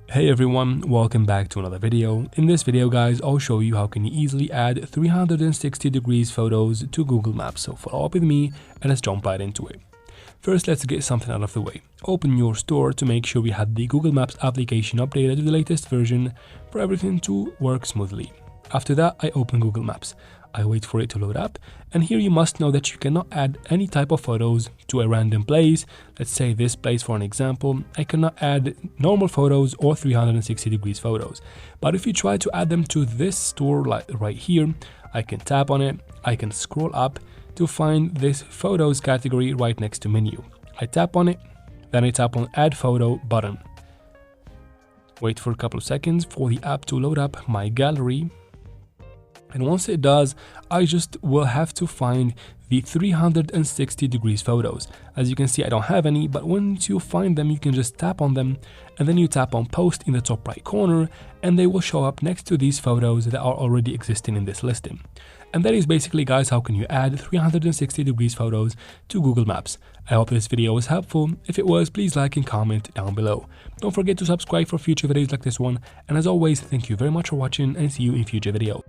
Hey everyone, welcome back to another video. In this video guys, I'll show you how can you easily add 360 degrees photos to Google Maps. So follow up with me and let's jump right into it. First, let's get something out of the way. Open your store to make sure we have the Google Maps application updated to the latest version for everything to work smoothly. After that, I open Google Maps. I wait for it to load up, and here you must know that you cannot add any type of photos to a random place. Let's say this place for an example. I cannot add normal photos or 360 degrees photos. But if you try to add them to this store like right here, I can tap on it, I can scroll up to find this photos category right next to menu. I tap on it, then I tap on add photo button. Wait for a couple of seconds for the app to load up my gallery. And once it does, I just will have to find the 360 degrees photos. As you can see, I don't have any, but once you find them, you can just tap on them and then you tap on post in the top right corner and they will show up next to these photos that are already existing in this listing. And that is basically, guys, how can you add 360 degrees photos to Google Maps. I hope this video was helpful. If it was, please like and comment down below. Don't forget to subscribe for future videos like this one. And as always, thank you very much for watching and see you in future videos.